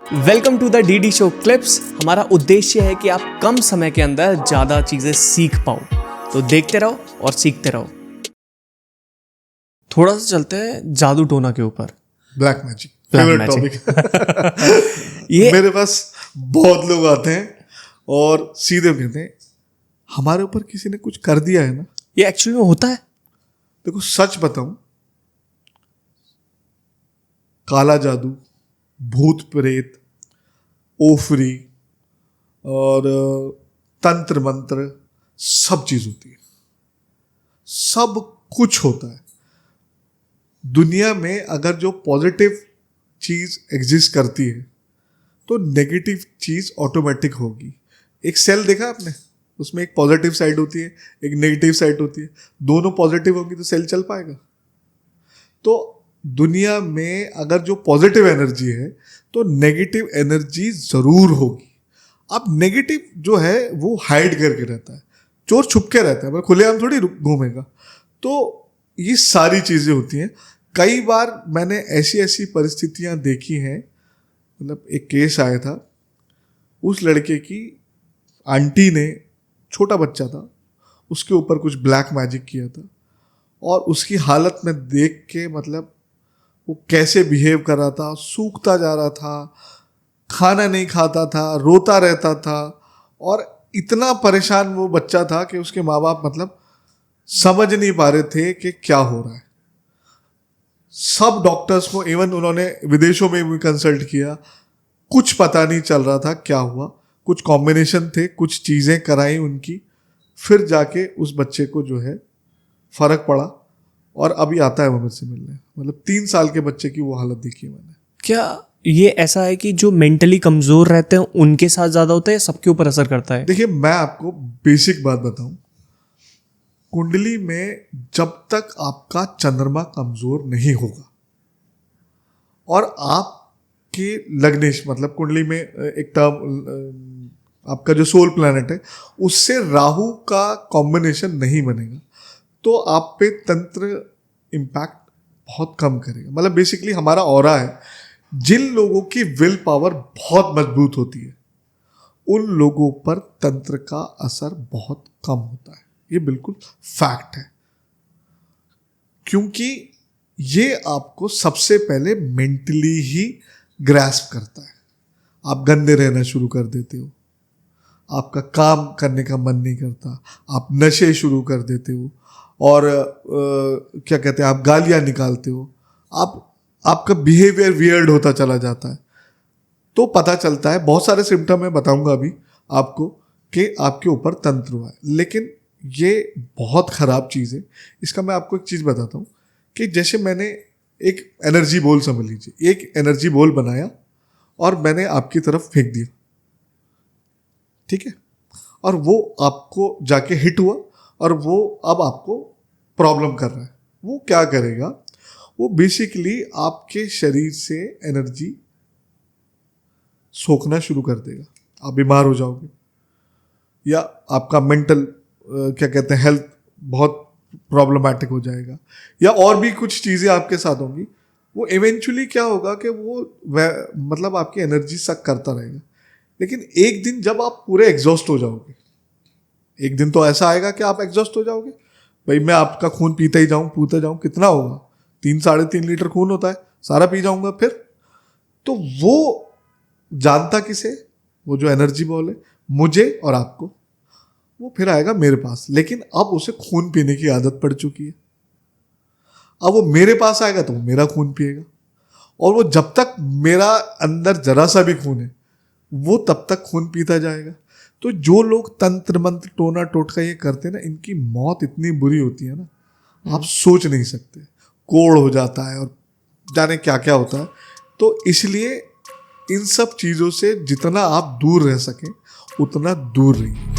Welcome to the DD show clips. हमारा उद्देश्य है कि आप कम समय के अंदर ज़्यादा चीज़ें सीख पाओ, तो देखते रहो और सीखते रहो। थोड़ा सा चलते हैं जादू टोना के ऊपर। Black magic Black favourite magic। Topic. ये मेरे पास बहुत लोग आते हैं और सीधे कहते हैं हमारे ऊपर किसी ने कुछ कर दिया है ना। ये एक्चुअली में होता है। देखो सच बताऊं, काला जादू, भूत प्रेत, ओफरी और तंत्र मंत्र सब चीज होती है, सब कुछ होता है दुनिया में। अगर जो पॉजिटिव चीज एग्जिस्ट करती है तो नेगेटिव चीज ऑटोमेटिक होगी। एक सेल देखा आपने, उसमें एक पॉजिटिव साइड होती है, एक नेगेटिव साइड होती है। दोनों पॉजिटिव होगी तो सेल चल पाएगा। तो दुनिया में अगर जो पॉजिटिव एनर्जी है तो नेगेटिव एनर्जी जरूर होगी। अब नेगेटिव जो है वो हाइड करके रहता है, चोर छुप के रहता है, पर खुलेआम थोड़ी घूमेगा। तो ये सारी चीजें होती हैं। कई बार मैंने ऐसी ऐसी परिस्थितियां देखी हैं, मतलब एक केस आया था, उस लड़के की आंटी ने, छोटा बच्चा था, उसके ऊपर कुछ ब्लैक मैजिक किया था और उसकी हालत में देख के मतलब वो कैसे बिहेव कर रहा था, सूखता जा रहा था, खाना नहीं खाता था, रोता रहता था और इतना परेशान वो बच्चा था कि उसके माँ बाप मतलब समझ नहीं पा रहे थे कि क्या हो रहा है। सब डॉक्टर्स को, इवन उन्होंने विदेशों में भी कंसल्ट किया, कुछ पता नहीं चल रहा था क्या हुआ। कुछ कॉम्बिनेशन थे, कुछ चीज़ें कराई उनकी, फिर जाके उस बच्चे को जो है फर्क पड़ा और अभी आता है वो मेरे से मिलने। मतलब 3 साल के बच्चे की वो हालत देखी है मैंने। क्या ये ऐसा है कि जो मेंटली कमज़ोर रहते हैं उनके साथ ज़्यादा होता है या सबके ऊपर असर करता है? देखिए मैं आपको बेसिक बात बताऊं, कुंडली में जब तक आपका चंद्रमा कमजोर नहीं होगा और आपके लग्नेश, मतलब कुंडली में एक टर्म, आपका जो सोल प्लैनेट है उससे राहु का कॉम्बिनेशन नहीं बनेगा तो आप पे तंत्र इम्पैक्ट बहुत कम करेगा। मतलब बेसिकली हमारा ऑरा है, जिन लोगों की विल पावर बहुत मजबूत होती है उन लोगों पर तंत्र का असर बहुत कम होता है। ये बिल्कुल फैक्ट है, क्योंकि ये आपको सबसे पहले मेंटली ही ग्रैस्प करता है। आप गंदे रहना शुरू कर देते हो, आपका काम करने का मन नहीं करता, आप नशे शुरू कर देते हो और क्या कहते हैं, आप गालियां निकालते हो, आपका बिहेवियर वियर्ड होता चला जाता है। तो पता चलता है, बहुत सारे सिम्टम मैं बताऊंगा अभी आपको कि आपके ऊपर तंत्र हुआ है। लेकिन ये बहुत ख़राब चीज़ है। इसका मैं आपको एक चीज़ बताता हूँ कि जैसे मैंने एक एनर्जी बॉल, समझ लीजिए, एक एनर्जी बॉल बनाया और मैंने आपकी तरफ फेंक दिया, ठीक है, और वो आपको जाके हिट हुआ और वो अब आपको प्रॉब्लम कर रहा है। वो क्या करेगा, वो बेसिकली आपके शरीर से एनर्जी सोखना शुरू कर देगा, आप बीमार हो जाओगे या आपका मेंटल क्या कहते हैं, हेल्थ बहुत प्रॉब्लमैटिक हो जाएगा या और भी कुछ चीज़ें आपके साथ होंगी। वो इवेंचुअली क्या होगा कि वो मतलब आपकी एनर्जी सक करता रहेगा। लेकिन एक दिन जब आप पूरे एग्जॉस्ट हो जाओगे, एक दिन तो ऐसा आएगा कि आप एग्जॉस्ट हो जाओगे। भाई मैं आपका खून पीता ही जाऊँ, कितना होगा, 3-3.5 लीटर खून होता है, सारा पी जाऊंगा फिर। तो वो जानता किसे, वो जो एनर्जी बॉल है, मुझे और आपको, वो फिर आएगा मेरे पास। लेकिन अब उसे खून पीने की आदत पड़ चुकी है। अब वो मेरे पास आएगा तो वो मेरा खून पिएगा और वो जब तक मेरा अंदर जरा सा भी खून है वो तब तक खून पीता जाएगा। तो जो लोग तंत्र मंत्र टोना टोटका ये करते हैं ना, इनकी मौत इतनी बुरी होती है ना, आप सोच नहीं सकते। कोड़ हो जाता है और जाने क्या क्या होता है। तो इसलिए इन सब चीज़ों से जितना आप दूर रह सकें उतना दूर रहिए।